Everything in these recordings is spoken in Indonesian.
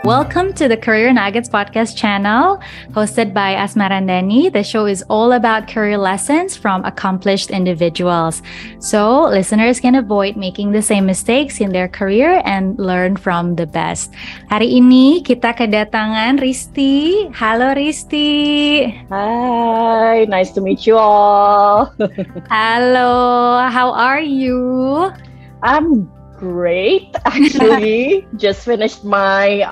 Welcome to the Career Nuggets podcast channel, hosted by Asma Randani. The show is all about career lessons from accomplished individuals, so listeners can avoid making the same mistakes in their career and learn from the best. Hari ini kita kedatangan Risti. Halo Risti. Hi, nice to meet you all. Halo, how are you? I'm great, actually. Just finished my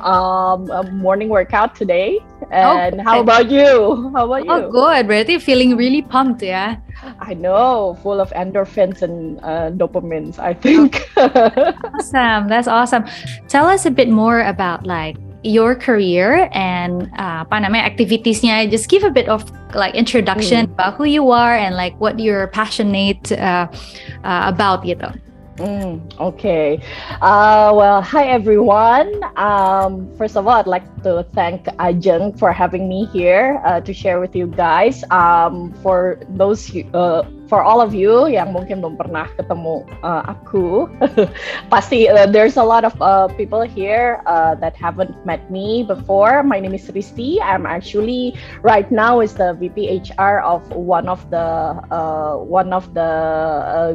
morning workout today. And how about you? Oh, good. Berarti feeling really pumped, ya? I know, full of endorphins and dopamines, I think. Awesome. That's awesome. Tell us a bit more about your career and activitiesnya. Just give a bit of introduction about who you are and what you're passionate about gitu. Okay. Well, hi everyone. First of all, I'd like to thank Ajeng for having me here to share with you guys. For all of you yang mungkin belum pernah ketemu aku, pasti there's a lot of people here that haven't met me before. My name is Risti. I'm actually right now is the VP HR of one of the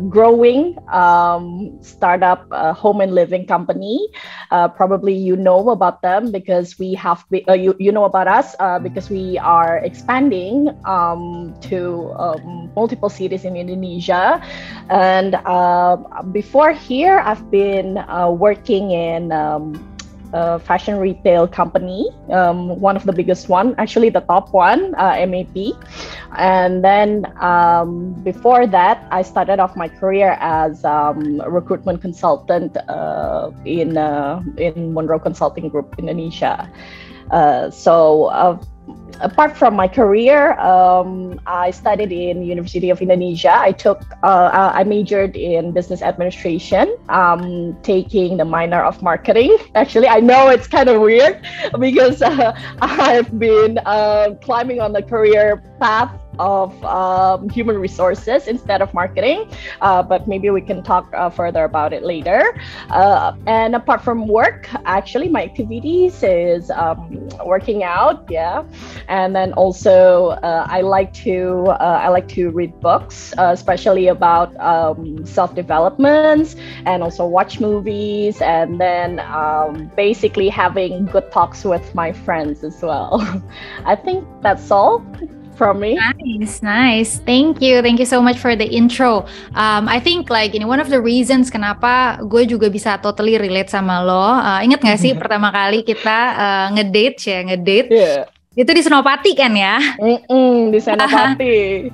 growing startup home and living company. Probably you know about them because we have you know about us because we are expanding to multiple cities in Indonesia. And before here, I've been working in a fashion retail company, one of the biggest one, actually the top one, MAP. And then before that, I started off my career as a recruitment consultant in Monroe Consulting Group, Indonesia. Apart from my career, I studied in University of Indonesia. I majored in business administration, taking the minor of marketing. Actually, I know it's kind of weird because I've been climbing on the career path of human resources instead of marketing, but maybe we can talk further about it later. And apart from work, actually my activities is working out, and then also I like to read books, especially about self-development, and also watch movies, and then basically having good talks with my friends as well. I think that's all from me. Nice. Thank you so much for the intro. I think one of the reasons kenapa gue juga bisa totally relate sama lo. Ingat nggak sih pertama kali kita ngedate? Yeah. Itu di Senopati kan ya? Di Senopati.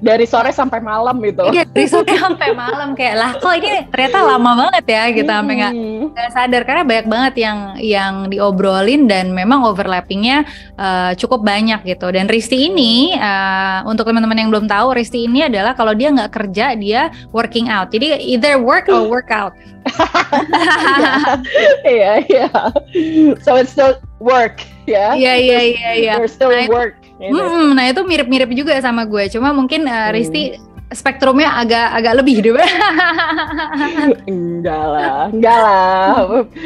Dari sore sampai malam gitu. Iya, dari sore sampai malam kayak lah. Kok ini ternyata lama banget ya kita sampai nggak sadar karena banyak banget yang diobrolin dan memang overlappingnya cukup banyak gitu. Dan Risti ini untuk teman-teman yang belum tahu, Risti ini adalah kalau dia nggak kerja dia working out. Jadi either work or workout. Yeah. So it's still work. Iya. We're still work. Nah itu mirip-mirip juga sama gue. Cuma mungkin Risti spektrumnya agak lebih deh. Enggak lah.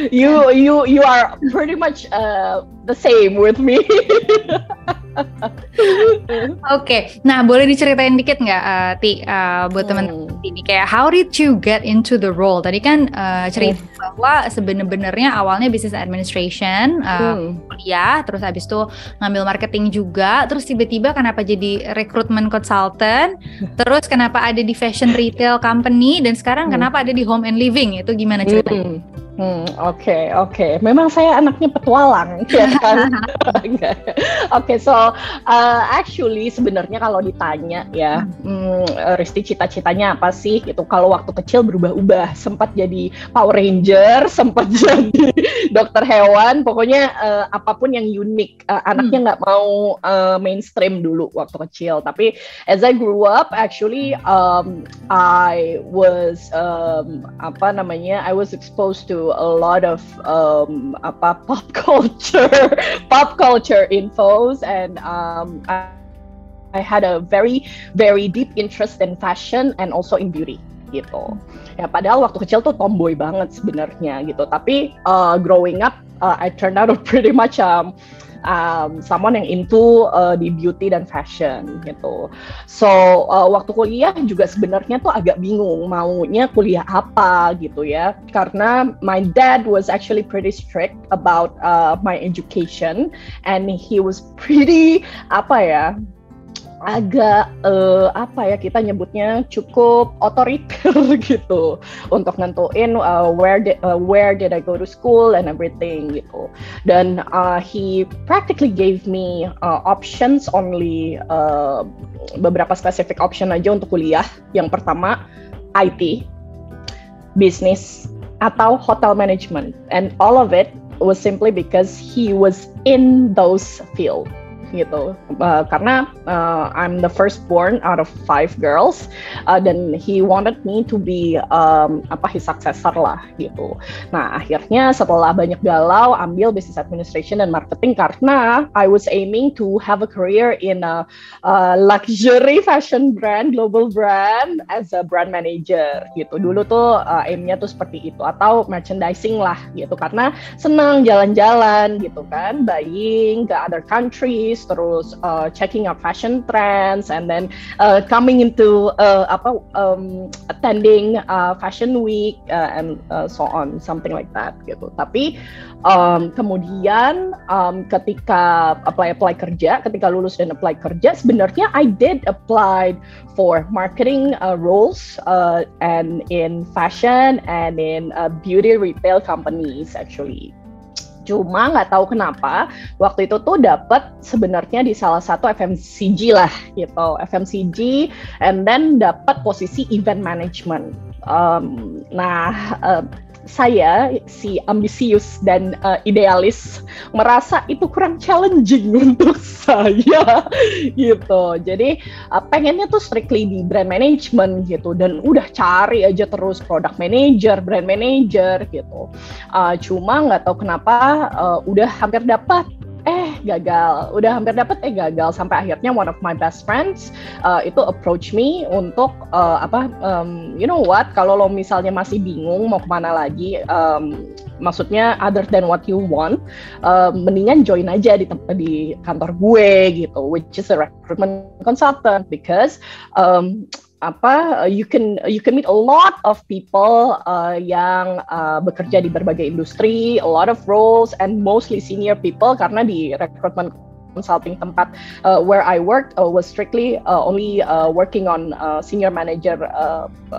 You are pretty much the same with me. Oke. Nah boleh diceritain dikit nggak, Ti, buat teman-teman ini kayak how did you get into the role? Tadi kan cerita bahwa sebenarnya awalnya business administration, kuliah, terus habis itu ngambil marketing juga, terus tiba-tiba kenapa jadi recruitment consultant, terus kenapa ada di fashion retail company, dan sekarang kenapa ada di home and living? Itu gimana ceritanya? Oke. Memang saya anaknya petualang, ya kan? So actually sebenarnya kalau ditanya ya, Risti cita-citanya apa sih? Gitu. Kalau waktu kecil berubah-ubah, sempat jadi Power Ranger, sempat jadi dokter hewan, pokoknya apapun yang unik. Anaknya nggak mau mainstream dulu waktu kecil. Tapi as I grew up, actually I was I was exposed to a lot of pop culture infos, and I had a very, very deep interest in fashion and also in beauty. gitu. Ya padahal waktu kecil tuh tomboy banget sebenarnya gitu. Tapi growing up, I turned out pretty much someone yang into di beauty dan fashion gitu. So waktu kuliah juga sebenarnya tuh agak bingung maunya kuliah apa gitu ya, karena my dad was actually pretty strict about my education, and he was pretty agak kita nyebutnya cukup otoriter gitu untuk nentuin where did I go to school and everything gitu. Dan he practically gave me options only, beberapa specific option aja untuk kuliah. Yang pertama IT, business, atau hotel management, and all of it was simply because he was in those fields gitu, karena I'm the firstborn out of 5 girls, dan he wanted me to be his successor lah gitu. Nah akhirnya setelah banyak galau ambil business administration dan marketing karena I was aiming to have a career in a luxury fashion brand, global brand, as a brand manager gitu. Dulu tuh aimnya tuh seperti itu, atau merchandising lah gitu, karena senang jalan-jalan gitu kan, buying ke other countries, terus checking out fashion trends, and then coming into attending fashion week, and so on, something like that gitu. Tapi kemudian ketika apply kerja, ketika lulus dan apply kerja, sebenarnya I did apply for marketing roles and in fashion and in beauty retail companies actually. Cuma nggak tahu kenapa waktu itu tuh dapat sebenarnya di salah satu FMCG lah gitu, FMCG, and then dapat posisi event management. Saya si ambisius dan idealis merasa itu kurang challenging untuk saya gitu. Jadi pengennya tuh strictly di brand management gitu, dan udah cari aja terus product manager, brand manager gitu. Cuma nggak tahu kenapa udah hampir dapat gagal, sampai akhirnya one of my best friends itu approach me untuk you know what, kalau lo misalnya masih bingung mau kemana lagi, maksudnya other than what you want, mendingan join aja di kantor gue gitu, which is a recruitment consultant, because you can meet a lot of people yang bekerja di berbagai industri, a lot of roles, and mostly senior people, karena di recruitment consulting tempat where I worked was strictly only working on senior manager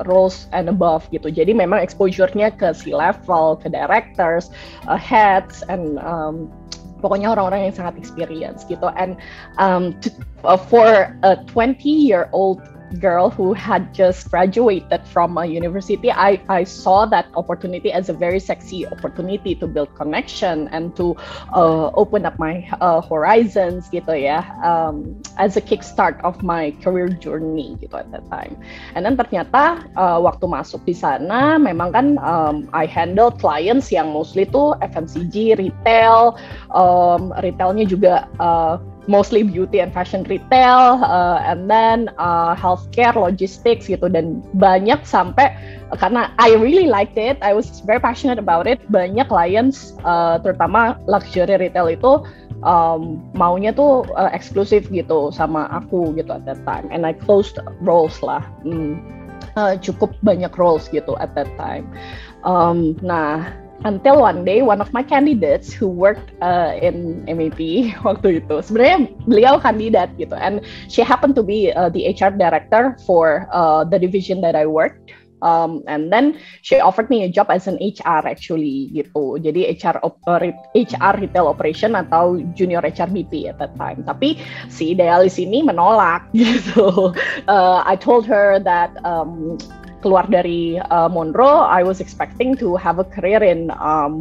roles and above gitu. Jadi memang exposure-nya ke C-level, ke directors, heads, and pokoknya orang-orang yang sangat experience gitu. And for a 20-year-old girl who had just graduated from a university, I saw that opportunity as a very sexy opportunity to build connection and to open up my horizons gitu ya, as a kickstart of my career journey gitu at that time. And then ternyata waktu masuk di sana memang kan I handle clients yang mostly tuh FMCG, retail, retailnya juga mostly beauty and fashion retail, and then healthcare, logistics gitu, dan banyak sampai karena I really liked it, I was very passionate about it, banyak clients terutama luxury retail itu maunya tuh eksklusif gitu sama aku gitu at that time, and I closed roles lah, cukup banyak roles gitu at that time. Until one day, one of my candidates who worked in MAP waktu itu, sebenarnya beliau kandidat gitu, and she happened to be the HR director for the division that I worked, and then she offered me a job as an HR actually gitu, jadi HR retail operation atau junior HRBP at that time. Tapi si idealis ini menolak gitu. I told her that keluar dari Monroe, I was expecting to have a career in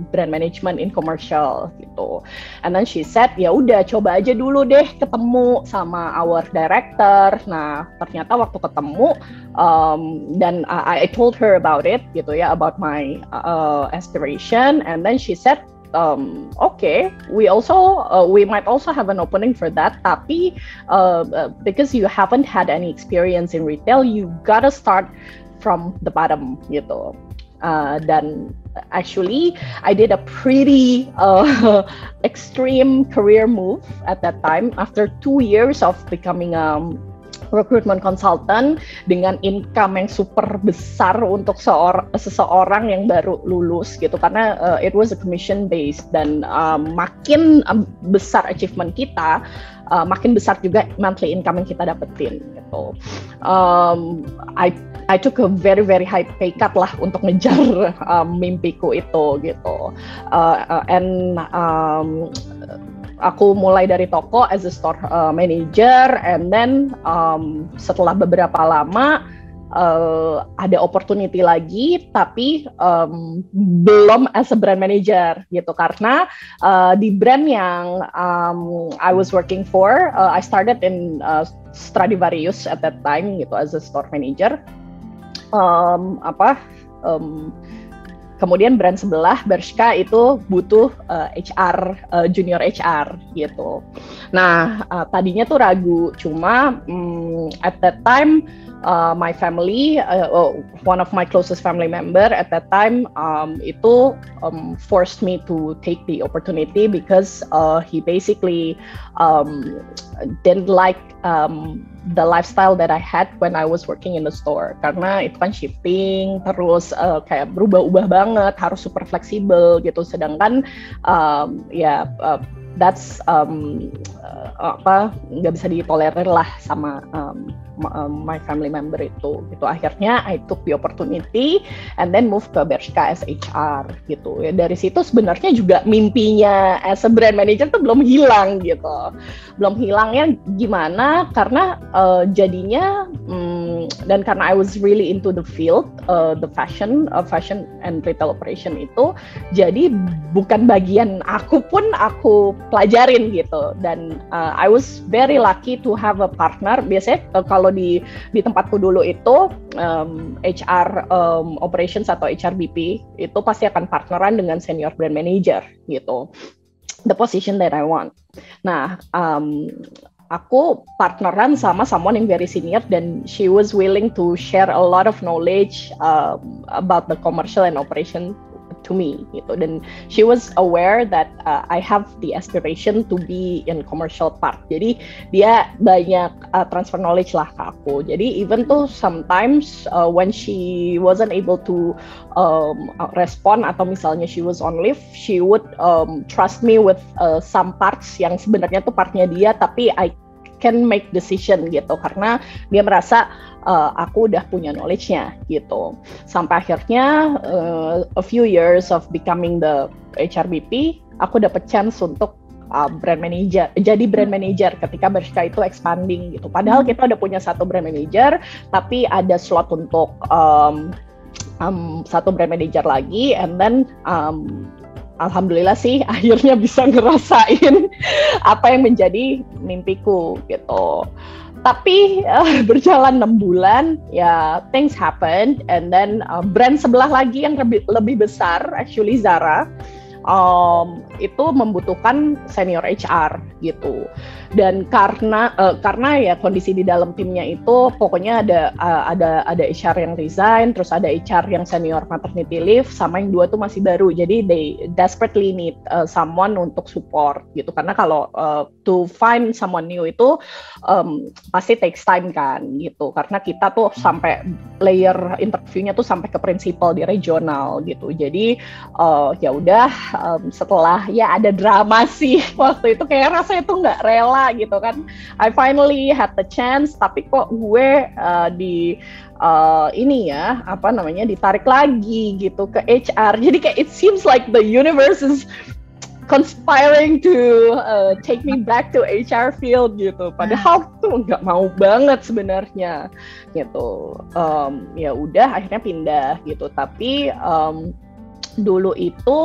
brand management in commercial gitu. And then she said, ya udah coba aja dulu deh ketemu sama our director. Nah ternyata waktu ketemu dan I told her about it gitu ya, about my aspiration, and then she said, okay, we might also have an opening for that, tapi because you haven't had any experience in retail, you gotta start from the bottom gitu. Dan actually I did a pretty extreme career move at that time after 2 years of becoming a recruitment consultant dengan income yang super besar untuk seseorang yang baru lulus gitu, karena it was a commission based, dan makin besar achievement kita, makin besar juga monthly income yang kita dapetin gitu. I took a very very high pay cut lah untuk ngejar mimpiku itu gitu, and aku mulai dari toko as a store manager, and then setelah beberapa lama ada opportunity lagi, tapi belum as a brand manager gitu, karena di brand yang I was working for, I started in Stradivarius at that time gitu as a store manager. Kemudian brand sebelah Bershka itu butuh HR, junior HR gitu. Nah, tadinya tuh ragu, cuma at that time my family, one of my closest family member at that time itu forced me to take the opportunity because he basically didn't like the lifestyle that I had when I was working in the store, karena itu kan shipping terus kayak berubah-ubah banget, harus super fleksibel gitu, sedangkan that's nggak bisa ditolerir lah sama my family member itu gitu. Akhirnya I took the opportunity and then move ke Bershka as HR gitu. Ya, dari situ sebenarnya juga mimpinya as a brand manager tuh belum hilang gitu. Belum hilangnya gimana, karena jadinya dan karena I was really into the field, the fashion and retail operation itu, jadi bukan bagian aku pun aku pelajarin gitu. Dan I was very lucky to have a partner. Biasanya kalau di tempatku dulu itu HR operations atau HRBP itu pasti akan partneran dengan senior brand manager gitu, the position that I want. Nah, aku partneran sama someone yang very senior, dan she was willing to share a lot of knowledge about the commercial and operation to me gitu, dan she was aware that I have the aspiration to be in commercial part, jadi dia banyak transfer knowledge lah ke aku. Jadi even tuh sometimes when she wasn't able to respond, atau misalnya she was on leave, she would trust me with some parts yang sebenarnya tuh partnya dia, tapi I can make decision gitu, karena dia merasa aku udah punya knowledge-nya gitu. Sampai akhirnya a few years of becoming the HRBP, aku dapet chance untuk brand manager, jadi brand manager ketika Bershka itu expanding gitu. Padahal kita udah punya satu brand manager, tapi ada slot untuk satu brand manager lagi, and then alhamdulillah sih akhirnya bisa ngerasain apa yang menjadi mimpiku gitu. Tapi berjalan 6 bulan, ya things happened, and then brand sebelah lagi yang lebih besar, actually Zara, itu membutuhkan senior HR gitu. Dan karena ya kondisi di dalam timnya itu pokoknya ada HR yang resign, terus ada HR yang senior maternity leave, sama yang dua tuh masih baru. Jadi they desperately need someone untuk support gitu. Karena kalau to find someone new itu pasti takes time kan gitu. Karena kita tuh sampai layer interviewnya tuh sampai ke principal di regional gitu. Jadi ya udah setelah ya ada drama sih waktu itu, kayak rasanya tuh nggak rela gitu kan. I finally had the chance, tapi kok gue ini ya apa namanya ditarik lagi gitu ke HR. Jadi kayak it seems like the universe is conspiring to take me back to HR field gitu. Padahal tuh nggak mau banget sebenarnya gitu. Ya udah akhirnya pindah gitu. Tapi dulu itu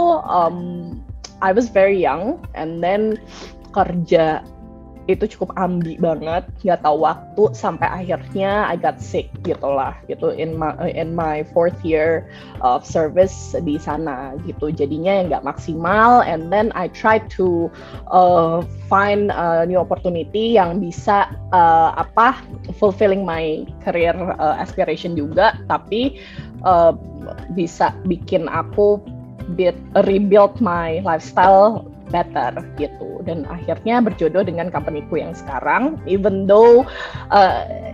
I was very young, and then kerja itu cukup ambi banget, nggak tahu waktu, sampai akhirnya I got sick gitulah gitu in my 4th year of service di sana gitu, jadinya nggak maksimal. And then I tried to find a new opportunity yang bisa fulfilling my career aspiration juga, tapi bisa bikin aku rebuild my lifestyle better gitu, dan akhirnya berjodoh dengan companyku yang sekarang, even though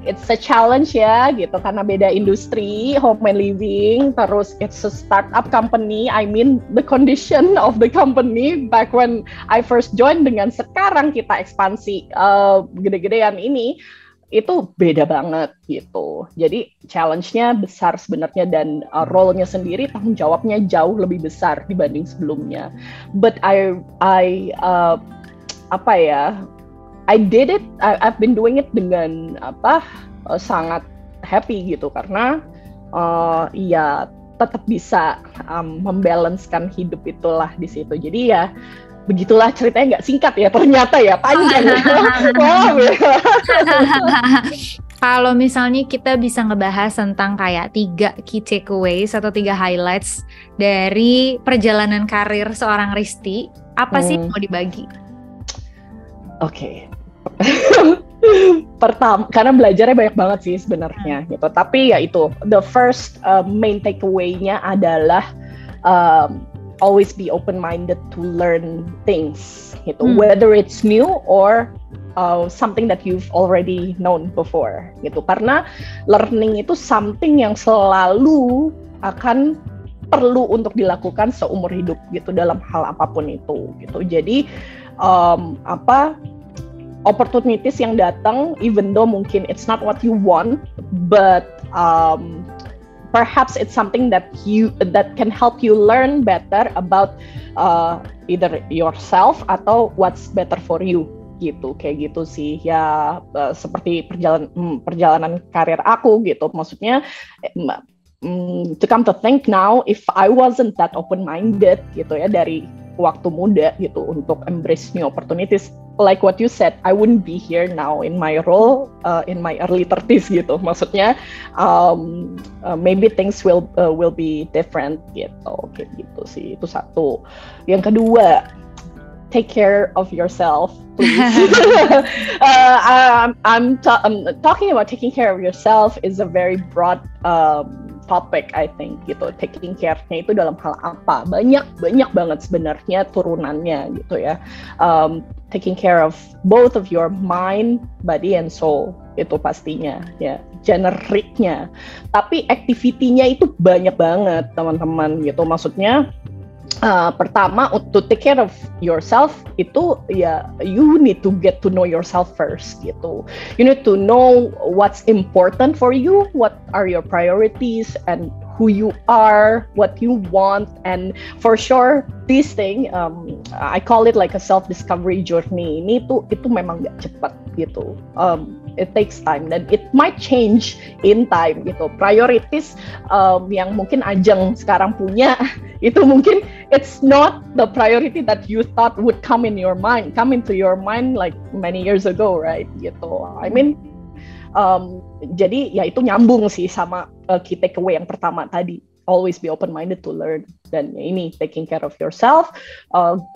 it's a challenge ya gitu, karena beda industri, home and living, terus it's a startup company. I mean the condition of the company back when I first joined dengan sekarang kita ekspansi gede-gedean ini, itu beda banget gitu. Jadi challenge-nya besar sebenarnya, dan role-nya sendiri, tanggung jawabnya jauh lebih besar dibanding sebelumnya. But I did it. I've been doing it dengan sangat happy gitu, karena ya tetap bisa membalancekan hidup itulah di situ. Jadi ya begitulah ceritanya, nggak singkat ya, ternyata ya panjang. Wow. Kalau misalnya kita bisa ngebahas tentang kayak 3 key takeaways atau 3 highlights dari perjalanan karir seorang Risti, apa sih mau dibagi? Oke. Pertama, karena belajarnya banyak banget sih sebenarnya gitu. Tapi ya itu, the first main takeaway-nya adalah always be open-minded to learn things gitu, whether it's new or something that you've already known before gitu, karena learning itu something yang selalu akan perlu untuk dilakukan seumur hidup gitu, dalam hal apapun itu gitu. Jadi opportunities yang datang, even though mungkin it's not what you want, but perhaps it's something that can help you learn better about either yourself atau what's better for you gitu, kayak gitu sih ya. Seperti perjalanan karir aku gitu, maksudnya to come to think now, if I wasn't that open-minded gitu ya dari waktu muda gitu untuk embrace new opportunities, like what you said, I wouldn't be here now in my role in my early 30s gitu. Maksudnya maybe things will be different gitu, kayak gitu sih. Itu satu. Yang kedua, take care of yourself, please. I'm talking about taking care of yourself is a very broad topic, I think gitu. Taking care-nya itu dalam hal apa? Banyak banget sebenarnya turunannya gitu ya. Taking care of both of your mind, body, and soul, itu pastinya ya, generiknya. Tapi activity-nya itu banyak banget teman-teman gitu. Maksudnya pertama, to take care of yourself itu ya, you need to get to know yourself first gitu. You need to know what's important for you, what are your priorities, and who you are, what you want. And for sure, this thing, I call it like a self-discovery journey. Itu memang gak cepat gitu. It takes time, dan it might change in time gitu. Priorities yang mungkin Ajeng sekarang punya, itu mungkin it's not the priority that you thought would come into your mind like many years ago, right? Gitu. I mean, jadi ya itu nyambung sih sama key takeaway yang pertama tadi. Always be open-minded to learn. Dan ya ini, taking care of yourself,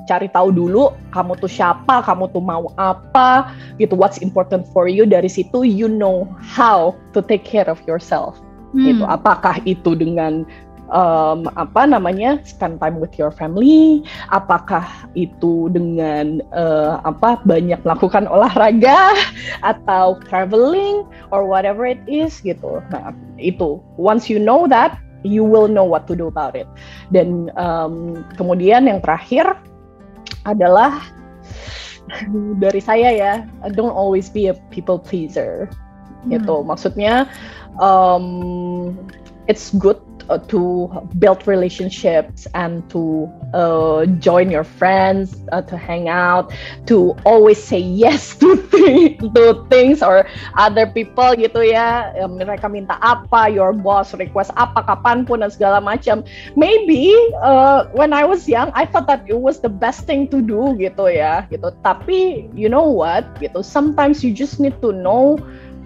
cari tahu dulu kamu tuh siapa, kamu tuh mau apa gitu, what's important for you. Dari situ you know how to take care of yourself gitu. Apakah itu dengan spend time with your family, apakah itu dengan banyak melakukan olahraga atau traveling or whatever it is gitu. Nah, itu once you know that, you will know what to do about it. Dan kemudian yang terakhir adalah dari saya ya, don't always be a people pleaser gitu. Maksudnya it's good to build relationships and to join your friends, to hang out, to always say yes to things or other people gitu ya. Mereka minta apa, your boss request apa, kapanpun dan segala macam. Maybe when I was young, I thought that it was the best thing to do gitu ya. Gitu. Tapi you know what? Gitu. Sometimes you just need to know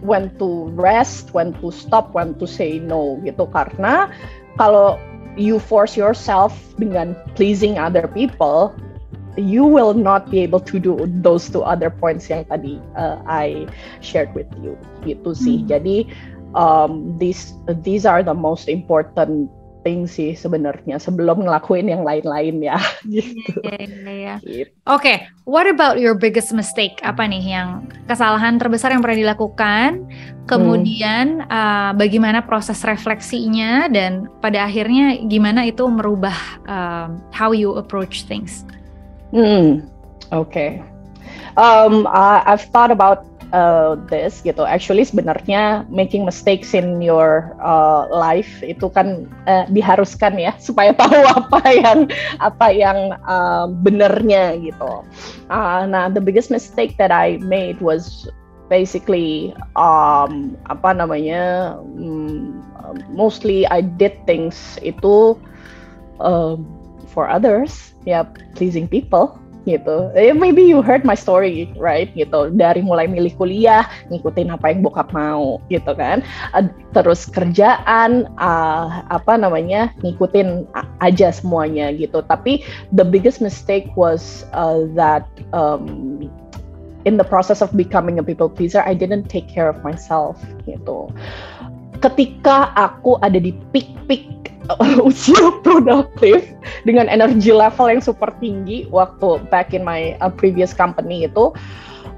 when to rest, when to stop, when to say no gitu. Karena kalau you force yourself dengan pleasing other people, you will not be able to do those two other points yang tadi I shared with you gitu sih. Jadi these are the most important things sih sebenarnya sebelum ngelakuin yang lain-lain ya gitu. Gitu. Oke, what about your biggest mistake? Apa nih yang kesalahan terbesar yang pernah dilakukan? Kemudian bagaimana proses refleksinya dan pada akhirnya gimana itu merubah how you approach things? Okay. I've thought about this gitu. Actually sebenarnya making mistakes in your life itu kan diharuskan ya supaya tahu apa yang benernya gitu. Nah, the biggest mistake that I made was basically mostly I did things itu for others, pleasing people. Gitu. Maybe you heard my story, right? Gitu. Dari mulai milih kuliah, ngikutin apa yang bokap mau, gitu kan. Terus kerjaan, ngikutin aja semuanya, gitu. Tapi the biggest mistake was that in the process of becoming a people pleaser, I didn't take care of myself, gitu. Ketika aku ada di peak usia produktif dengan energi level yang super tinggi waktu back in my previous company itu,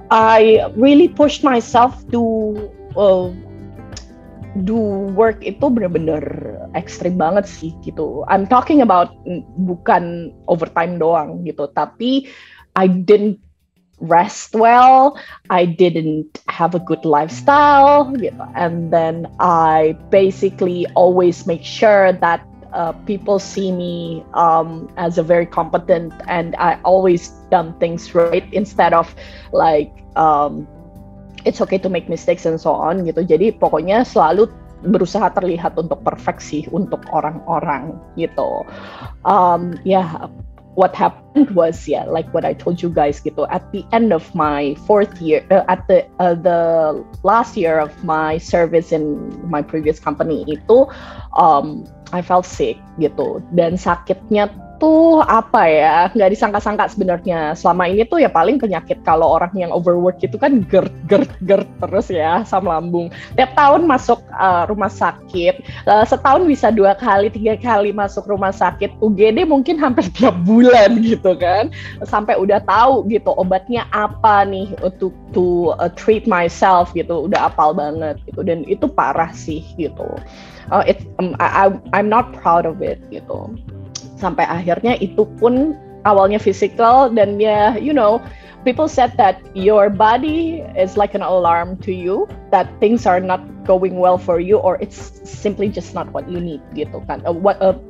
I really pushed myself to do work itu benar-benar ekstrim banget sih gitu. I'm talking about bukan overtime doang gitu, tapi I didn't rest well, I didn't have a good lifestyle gitu, and then I basically always make sure that people see me as a very competent, and I always done things right instead of like it's okay to make mistakes and so on gitu. Jadi pokoknya selalu berusaha terlihat untuk perfect sih untuk orang-orang gitu. What happened was like what I told you guys gitu. At the end of my fourth year, at the last year of my service in my previous company itu, I felt sick gitu. Dan sakitnya tuh nggak disangka-sangka sebenarnya. Selama ini tuh ya paling penyakit kalau orang yang overwork itu kan GERD terus ya, asam lambung. Tiap tahun masuk rumah sakit, setahun bisa 2 kali, 3 kali masuk rumah sakit. UGD mungkin hampir tiap bulan gitu kan. Sampai udah tahu gitu obatnya apa nih to treat myself gitu. Udah apal banget gitu. Dan itu parah sih gitu. I'm not proud of it gitu. Sampai akhirnya itu pun awalnya physical dan people said that your body is like an alarm to you that things are not going well for you or it's simply just not what you need gitu kan.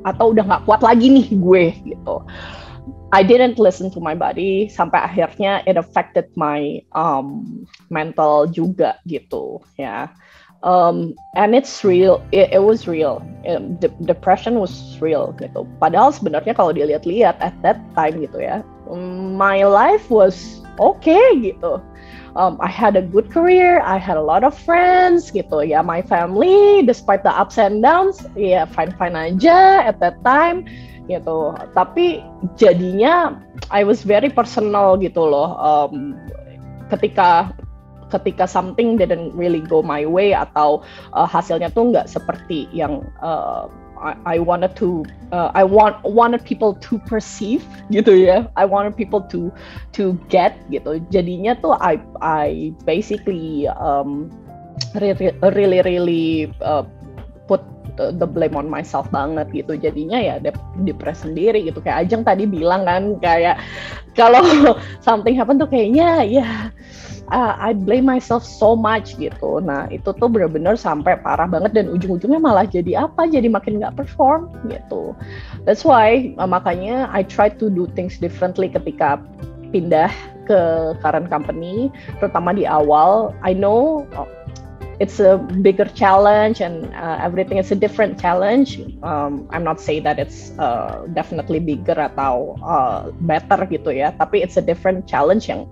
Atau udah nggak kuat lagi nih gue gitu. I didn't listen to my body sampai akhirnya it affected my mental juga gitu ya. And it's real, it was real. Depression was real gitu. Padahal sebenarnya kalau dilihat-lihat at that time gitu ya, my life was okay gitu. I had a good career, I had a lot of friends gitu ya. My family, despite the ups and downs, ya fine-fine aja at that time gitu. Tapi jadinya I was very personal gitu loh. Ketika something didn't really go my way atau hasilnya tuh nggak seperti yang I wanted people to perceive gitu ya. I wanted people to get gitu. Jadinya tuh I basically really put the blame on myself banget gitu. Jadinya ya depresi sendiri gitu. Kayak Ajeng tadi bilang kan, kayak kalau something happen tuh kayaknya ya I blame myself so much gitu. Nah itu tuh benar-benar sampai parah banget dan ujung-ujungnya malah jadi apa? Jadi makin nggak perform gitu. That's why makanya I try to do things differently ketika pindah ke current company, terutama di awal. I know it's a bigger challenge and everything is a different challenge. I'm not saying that it's definitely bigger atau better gitu ya, tapi it's a different challenge yang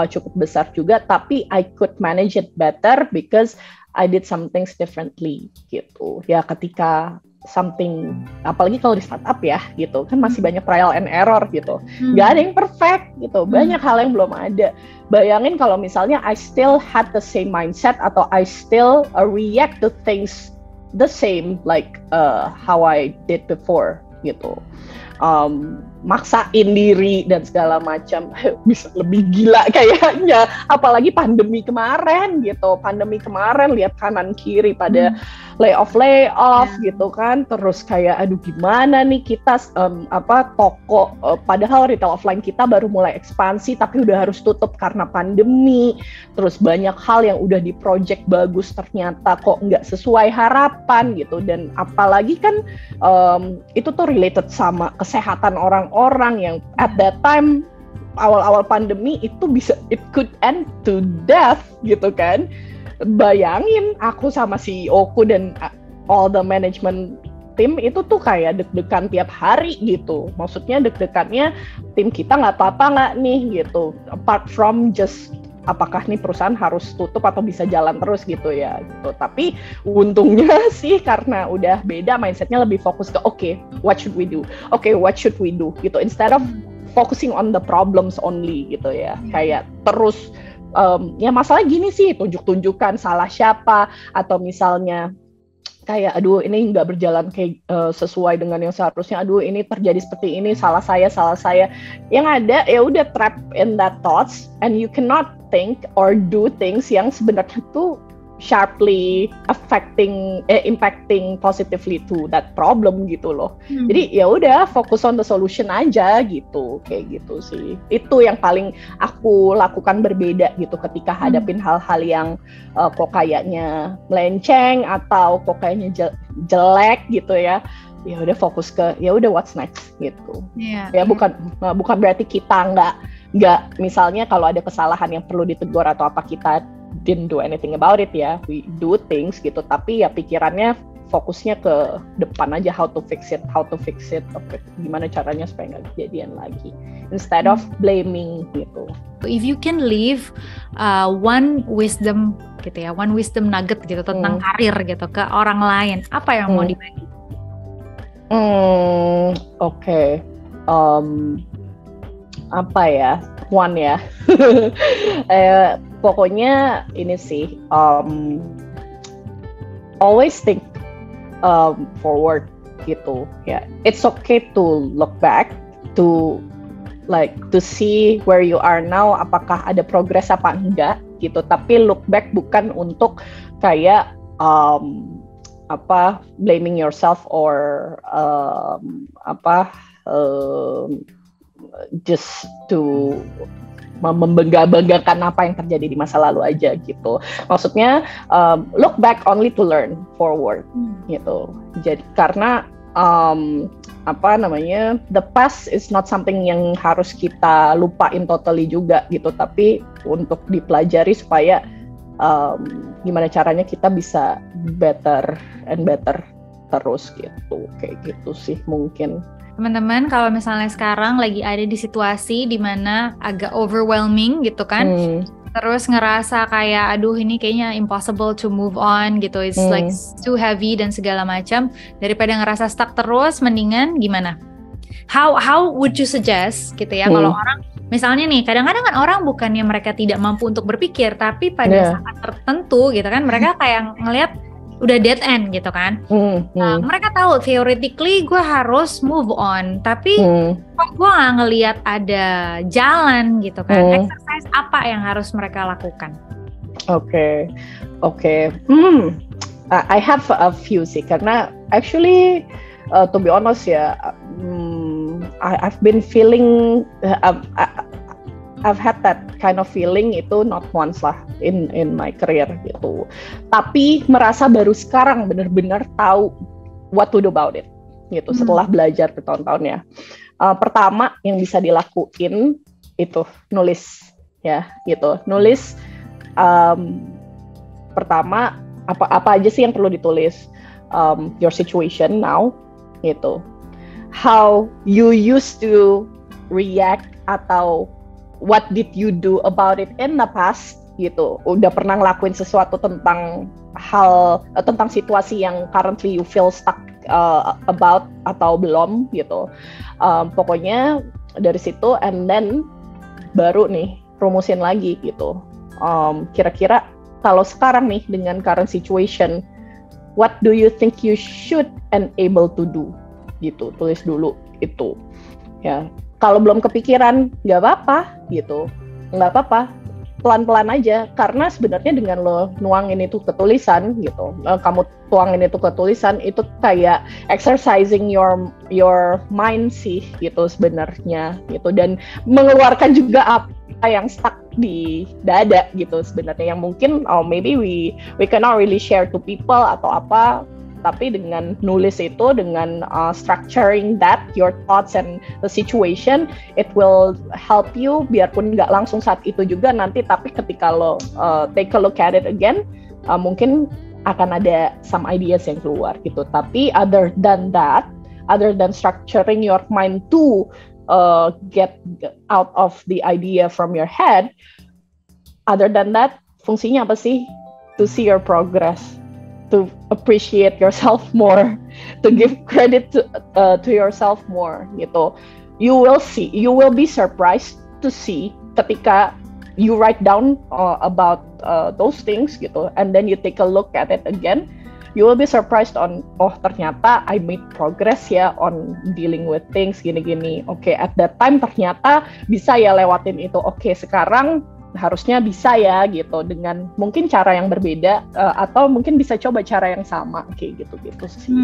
cukup besar juga, tapi I could manage it better because I did some things differently gitu. Ya ketika something, apalagi kalau di startup ya gitu, kan masih banyak trial and error gitu. Gak ada yang perfect gitu, banyak hal yang belum ada. Bayangin kalau misalnya I still had the same mindset atau I still react to things the same like how I did before gitu. Maksain diri dan segala macam, bisa lebih gila kayaknya. Apalagi pandemi kemarin gitu. Pandemi kemarin lihat kanan kiri pada layoff gitu kan. Terus kayak aduh gimana nih kita toko padahal retail offline kita baru mulai ekspansi tapi udah harus tutup karena pandemi. Terus banyak hal yang udah di project bagus ternyata kok nggak sesuai harapan gitu. Dan apalagi kan itu tuh related sama kesehatan orang-orang yang at that time awal-awal pandemi itu it could end to death gitu kan. Bayangin aku sama CEO-ku dan all the management team itu tuh kayak deg-degan tiap hari gitu. Maksudnya deg-degannya tim kita nggak apa-apa nggak nih gitu. Apart from just apakah nih perusahaan harus tutup atau bisa jalan terus gitu ya gitu. Tapi untungnya sih karena udah beda mindsetnya, lebih fokus ke what should we do? What should we do gitu. Instead of focusing on the problems only gitu ya. Kayak terus ya masalah gini sih, tunjuk-tunjukkan salah siapa, atau misalnya kayak aduh ini nggak berjalan kayak sesuai dengan yang seharusnya, aduh ini terjadi seperti ini, salah saya. Yang ada ya udah trapped in that thoughts and you cannot think or do things yang sebenarnya tuh sharply impacting positively to that problem gitu loh. Jadi ya udah fokus on the solution aja gitu, kayak gitu sih. Itu yang paling aku lakukan berbeda gitu ketika hadapin hal-hal yang kok kayaknya melenceng atau kok kayaknya jelek gitu ya. Ya udah fokus ke ya udah what's next gitu. Ya bukan berarti kita nggak misalnya kalau ada kesalahan yang perlu ditegur atau apa kita didn't do anything about it ya, we do things gitu, tapi ya pikirannya fokusnya ke depan aja, how to fix it, gimana caranya supaya nggak kejadian lagi, instead of blaming gitu. If you can leave one wisdom gitu ya, one wisdom nugget gitu tentang karir gitu ke orang lain, apa yang mau dibagi? Apa ya, one ya. Pokoknya ini sih, always think forward gitu ya. It's okay to look back, to see where you are now, apakah ada progress apa enggak gitu. Tapi look back bukan untuk kayak blaming yourself or just to membangga-banggakan apa yang terjadi di masa lalu aja gitu. Maksudnya look back only to learn forward gitu. Jadi karena the past is not something yang harus kita lupain totally juga gitu, tapi untuk dipelajari supaya gimana caranya kita bisa better and better terus gitu. Kayak gitu sih mungkin. Teman-teman, kalau misalnya sekarang lagi ada di situasi di mana agak overwhelming gitu kan, terus ngerasa kayak aduh ini kayaknya impossible to move on gitu, it's like too heavy dan segala macam, daripada ngerasa stuck terus, mendingan gimana? How would you suggest gitu ya, kalau orang misalnya nih, kadang-kadang kan orang bukannya mereka tidak mampu untuk berpikir, tapi pada saat tertentu gitu kan, mereka kayak ngelihat udah dead end gitu kan. Mereka tahu theoretically gue harus move on, tapi kok gue nggak ngelihat ada jalan gitu kan. Exercise apa yang harus mereka lakukan? Oke. I have a few sih, karena actually to be honest ya, I've been feeling I've had that kind of feeling itu not once lah in my career gitu. Tapi merasa baru sekarang benar-benar tahu what to do about it gitu setelah belajar bertahun-tahun ya. Pertama yang bisa dilakuin itu nulis ya gitu. Nulis pertama apa aja sih yang perlu ditulis, your situation now gitu. How you used to react atau what did you do about it in the past gitu. Udah pernah ngelakuin sesuatu tentang tentang situasi yang currently you feel stuck about atau belum gitu. Pokoknya dari situ and then baru nih rumusin lagi gitu. Kira-kira kalau sekarang nih dengan current situation, what do you think you should and able to do gitu. Tulis dulu itu ya. Kalau belum kepikiran, nggak apa-apa gitu, nggak apa-apa, pelan-pelan aja. Karena sebenarnya dengan lo nuangin itu ke tulisan gitu, kamu tuangin itu ke tulisan, itu kayak exercising your mind sih gitu sebenarnya gitu, dan mengeluarkan juga apa yang stuck di dada gitu sebenarnya, yang mungkin maybe we cannot really share to people atau apa. Tapi dengan nulis itu, dengan structuring that, your thoughts and the situation, it will help you, biarpun nggak langsung saat itu juga nanti, tapi ketika lo take a look at it again, mungkin akan ada some ideas yang keluar gitu. Tapi other than structuring your mind to get out of the idea from your head, other than that, fungsinya apa sih? To see your progress, to appreciate yourself more, to give credit to yourself more gitu. You will be surprised to see ketika you write down about those things gitu, and then you take a look at it again, you will be surprised on, oh ternyata I made progress ya on dealing with things gini-gini. Oke, at that time ternyata bisa ya lewatin itu. Oke, sekarang harusnya bisa ya gitu, dengan mungkin cara yang berbeda atau mungkin bisa coba cara yang sama kayak gitu sih.